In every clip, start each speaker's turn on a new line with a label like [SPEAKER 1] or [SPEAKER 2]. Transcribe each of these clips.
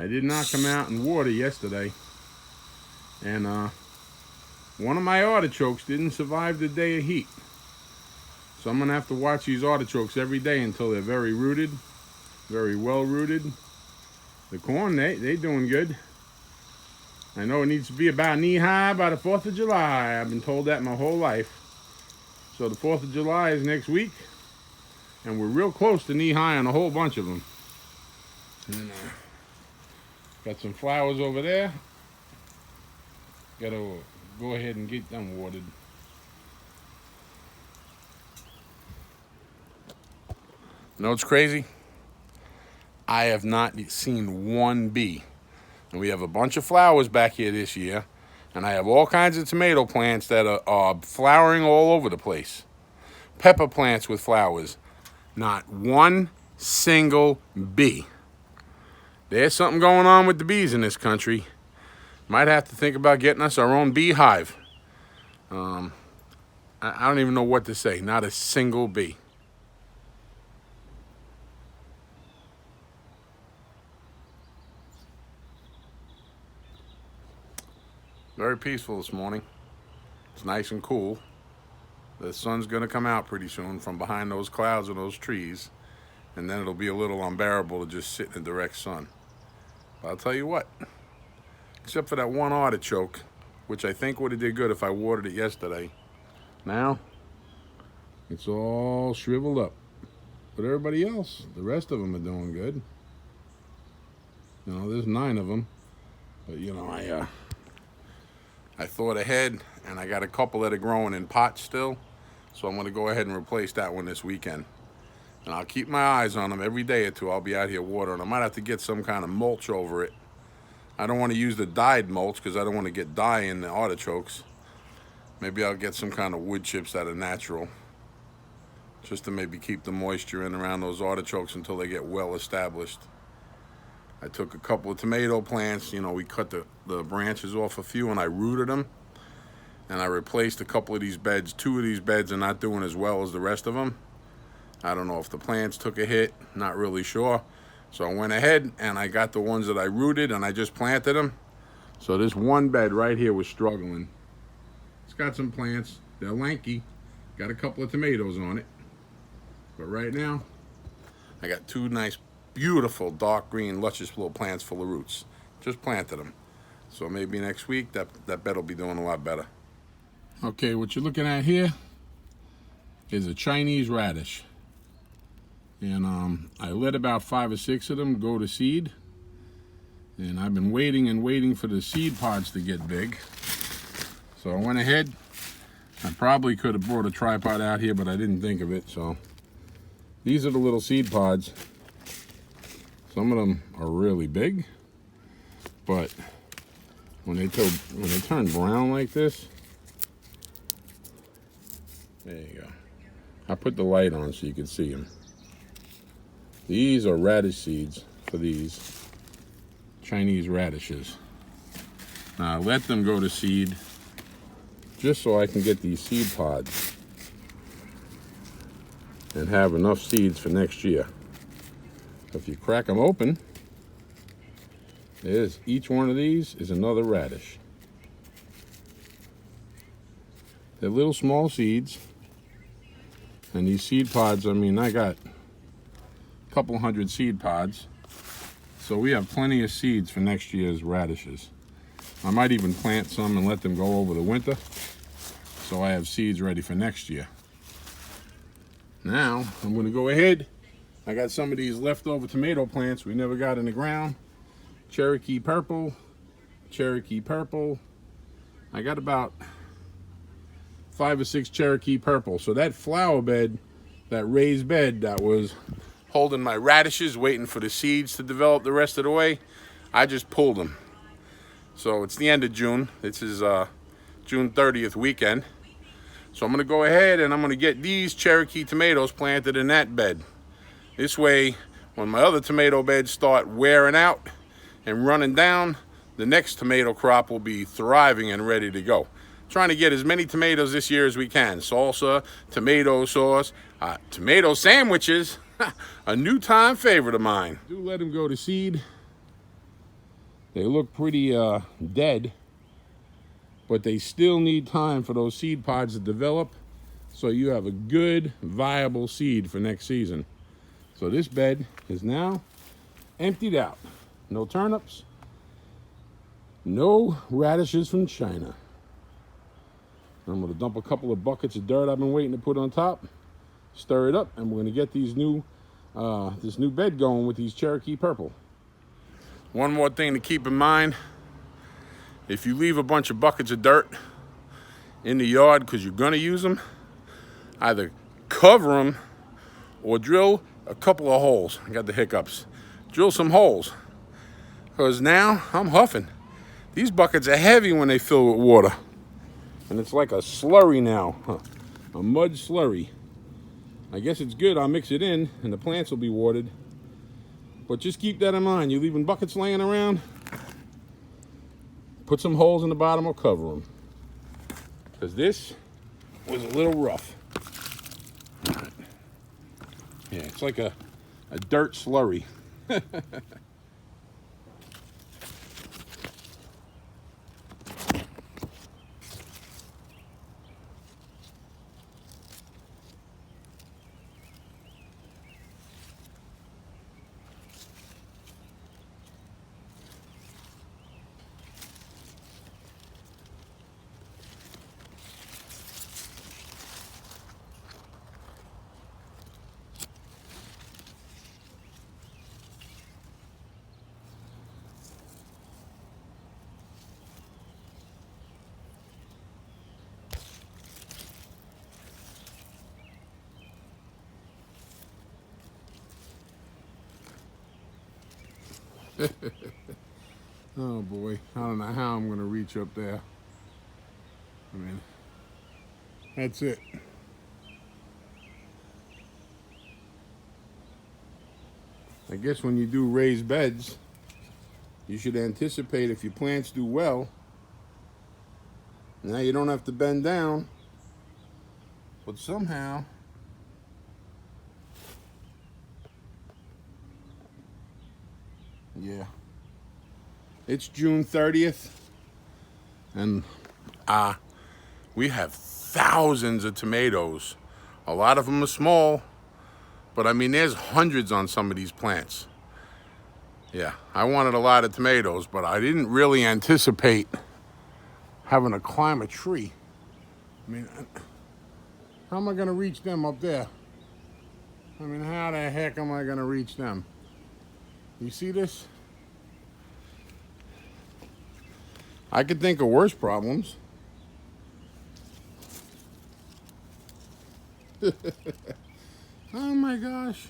[SPEAKER 1] I did not come out and water yesterday. And one of my artichokes didn't survive the day of heat. So I'm going to have to watch these artichokes every day until they're very rooted, very well rooted. The corn, they doing good. I know it needs to be about knee high by the 4th of July. I've been told that my whole life. So the 4th of July is next week. And we're real close to knee high on a whole bunch of them. And, got some flowers over there. Gotta go ahead and get them watered. You know what's crazy? I have not seen one bee. And we have a bunch of flowers back here this year. And I have all kinds of tomato plants that are flowering all over the place. Pepper plants with flowers. Not one single bee. There's something going on with the bees in this country. Might have to think about getting us our own beehive. I don't even know what to say. Not a single bee. Very peaceful this morning. It's nice and cool. The sun's going to come out pretty soon from behind those clouds and those trees. And then it'll be a little unbearable to just sit in the direct sun. But I'll tell you what. Except for that one artichoke, which I think would have did good if I watered it yesterday. Now, it's all shriveled up. But everybody else, the rest of them are doing good. You know, there's 9 of them. But, you know, I thought ahead, and I got a couple that are growing in pots still. So I'm going to go ahead and replace that one this weekend. And I'll keep my eyes on them every day or two. I'll be out here watering. I might have to get some kind of mulch over it. I don't want to use the dyed mulch because I don't want to get dye in the artichokes. Maybe I'll get some kind of wood chips that are natural. Just to maybe keep the moisture in around those artichokes until they get well established. I took a couple of tomato plants. You know, we cut the branches off a few and I rooted them. And I replaced a couple of these beds. 2 of these beds are not doing as well as the rest of them. I don't know if the plants took a hit. Not really sure. So I went ahead and I got the ones that I rooted and I just planted them. So this one bed right here was struggling. It's got some plants. They're lanky. Got a couple of tomatoes on it. But right now, I got 2 nice, beautiful, dark green, luscious little plants full of roots. Just planted them. So maybe next week that bed will be doing a lot better. Okay, what you're looking at here is a Chinese radish. And I let about 5 or 6 of them go to seed. And I've been waiting and waiting for the seed pods to get big. So I went ahead. I probably could have brought a tripod out here, but I didn't think of it. So these are the little seed pods. Some of them are really big. But when they turn brown like this, there you go. I put the light on so you can see them. These are radish seeds for these Chinese radishes. Now I let them go to seed just so I can get these seed pods and have enough seeds for next year. If you crack them open, each one of these is another radish. They're little small seeds. And these seed pods, I mean, I got a couple hundred seed pods. So we have plenty of seeds for next year's radishes. I might even plant some and let them go over the winter. So I have seeds ready for next year. Now, I'm going to go ahead. I got some of these leftover tomato plants we never got in the ground. Cherokee purple, Cherokee purple. I got about 5 or 6 Cherokee purple. So that flower bed, that raised bed that was holding my radishes, waiting for the seeds to develop the rest of the way, I just pulled them. So it's the end of June. This is June 30th weekend. So I'm going to go ahead and I'm going to get these Cherokee tomatoes planted in that bed. This way, when my other tomato beds start wearing out and running down, the next tomato crop will be thriving and ready to go. Trying to get as many tomatoes this year as we can. Salsa, tomato sauce, tomato sandwiches, a new time favorite of mine. Do let them go to seed. They look pretty dead, but they still need time for those seed pods to develop so you have a good, viable seed for next season. So this bed is now emptied out. No turnips, no radishes from China. I'm going to dump a couple of buckets of dirt I've been waiting to put on top, stir it up, and we're going to get these this new bed going with these Cherokee Purple. One more thing to keep in mind, if you leave a bunch of buckets of dirt in the yard because you're going to use them, either cover them or drill a couple of holes. I got the hiccups. Drill some holes, because now I'm huffing. These buckets are heavy when they fill with water. And it's like a slurry now, a mud slurry. I guess it's good. I'll mix it in and the plants will be watered. But just keep that in mind. You're leaving buckets laying around, put some holes in the bottom or cover them. Because this was a little rough. All right. Yeah, it's like a dirt slurry. Oh boy, I don't know how I'm gonna reach up there. I mean, that's it. I guess when you do raised beds, you should anticipate if your plants do well, now you don't have to bend down, but somehow yeah. It's June 30th, and we have thousands of tomatoes. A lot of them are small, but I mean, there's hundreds on some of these plants. Yeah, I wanted a lot of tomatoes, but I didn't really anticipate having to climb a tree. I mean, how am I gonna reach them up there? I mean, how the heck am I gonna reach them? You see this? I could think of worse problems. Oh my gosh.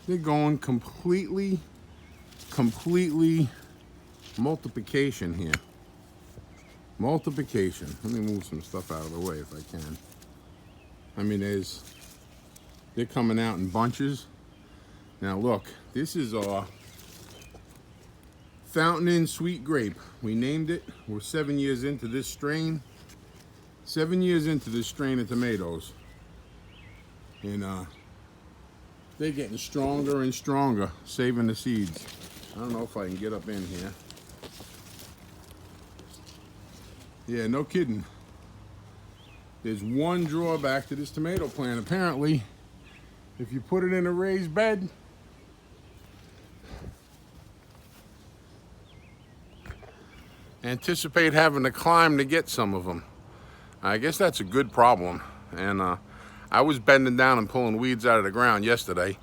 [SPEAKER 1] They're going completely multiplication here. Multiplication. Let me move some stuff out of the way if I can. I mean, they're coming out in bunches. Now look, this is our Fountain Inn Sweet Grape. We named it. We're 7 years into this strain. 7 years into this strain of tomatoes. And they're getting stronger and stronger, saving the seeds. I don't know if I can get up in here. Yeah, no kidding. There's one drawback to this tomato plant. Apparently, if you put it in a raised bed, anticipate having to climb to get some of them. I guess that's a good problem. And I was bending down and pulling weeds out of the ground yesterday.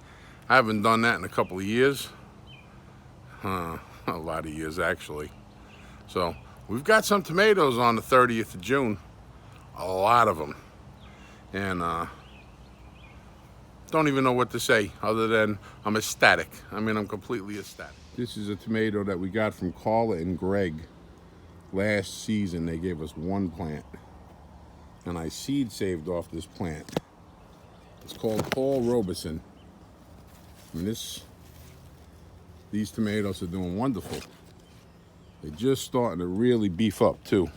[SPEAKER 1] I haven't done that in a couple of years. A lot of years, actually. So we've got some tomatoes on the 30th of June. A lot of them. And don't even know what to say other than I'm ecstatic. I mean, I'm completely ecstatic. This is a tomato that we got from Carla and Greg. Last season, they gave us one plant. And I seed saved off this plant. It's called Paul Robeson. And these tomatoes are doing wonderful. They're just starting to really beef up too.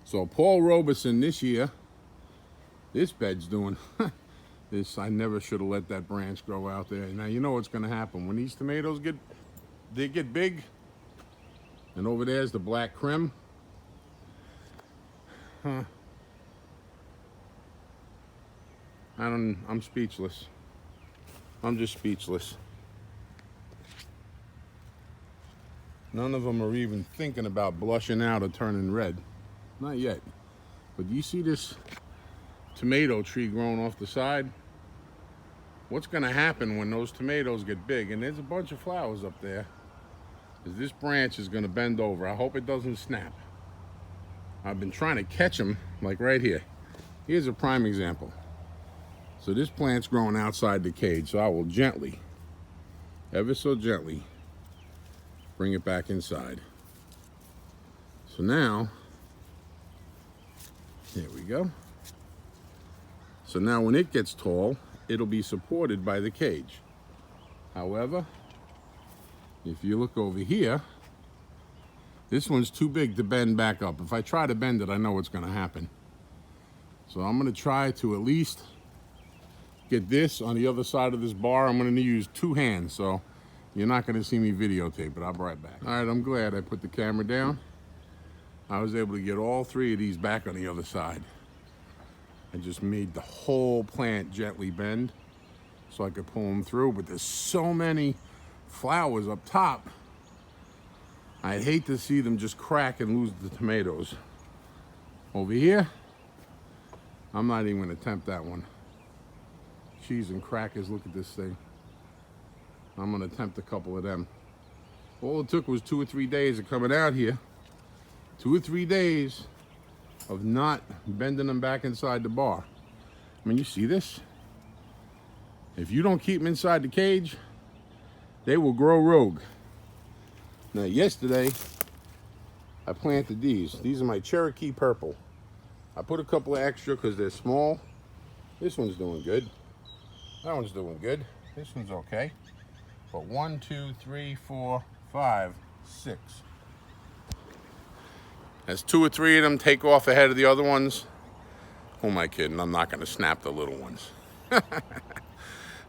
[SPEAKER 1] So Paul Robeson this year, this bed's doing I never should have let that branch grow out there. Now you know what's gonna happen. When these tomatoes get big, and over there's the black crim. Huh. I'm speechless. I'm just speechless. None of them are even thinking about blushing out or turning red. Not yet. But do you see this tomato tree growing off the side? What's gonna happen when those tomatoes get big? And there's a bunch of flowers up there. Is this branch is gonna bend over. I hope it doesn't snap. I've been trying to catch them, like right here. Here's a prime example. So this plant's growing outside the cage, so I will gently, ever so gently, bring it back inside. So now, there we go. So now when it gets tall, it'll be supported by the cage. However, if you look over here, this one's too big to bend back up. If I try to bend it, I know what's gonna happen. So I'm gonna try to at least get this on the other side of this bar. I'm gonna use 2 hands, so you're not gonna see me videotape it. I'll be right back. All right, I'm glad I put the camera down. I was able to get all 3 of these back on the other side. I just made the whole plant gently bend so I could pull them through, but there's so many flowers up top. I'd hate to see them just crack and lose the tomatoes. Over here, I'm not even gonna attempt that one. Cheese and crackers, look at this thing. I'm gonna attempt a couple of them. All it took was 2 or 3 days of coming out here. 2 or 3 days of not bending them back inside the bar. I mean, you see this? If you don't keep them inside the cage, they will grow rogue. Now, yesterday, I planted these. These are my Cherokee purple. I put a couple of extra because they're small. This one's doing good. That one's doing good. This one's okay. But 1, 2, 3, 4, 5, 6. As 2 or 3 of them take off ahead of the other ones, who am I kidding? I'm not gonna snap the little ones.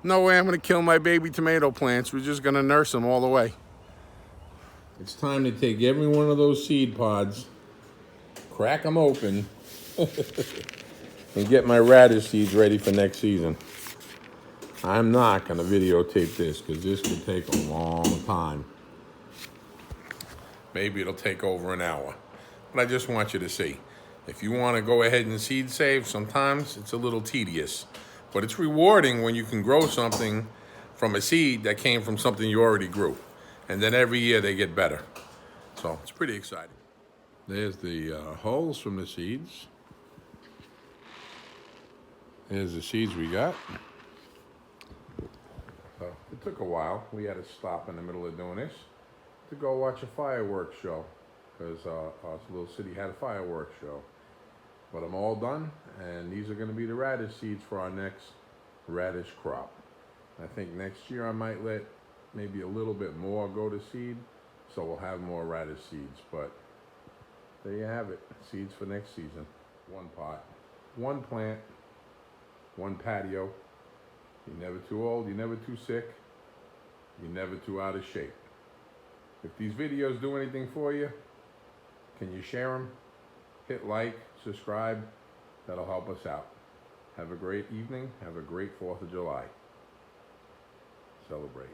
[SPEAKER 1] No way I'm gonna kill my baby tomato plants. We're just gonna nurse them all the way. It's time to take every one of those seed pods, crack them open, and get my radish seeds ready for next season. I'm not gonna videotape this because this could take a long time. Maybe it'll take over an hour. But I just want you to see. If you want to go ahead and seed save, sometimes it's a little tedious. But it's rewarding when you can grow something from a seed that came from something you already grew. And then every year they get better. So it's pretty exciting. There's the hulls from the seeds. There's the seeds we got. It took a while. We had to stop in the middle of doing this to go watch a fireworks show because our little city had a fireworks show. But I'm all done, and these are going to be the radish seeds for our next radish crop. I think next year I might let maybe a little bit more go to seed, so we'll have more radish seeds. But there you have it, seeds for next season. 1 pot, 1 plant, 1 patio. You're never too old, you're never too sick, you're never too out of shape. If these videos do anything for you, can you share them? Hit like, subscribe, that'll help us out. Have a great evening, have a great 4th of July. Celebrate.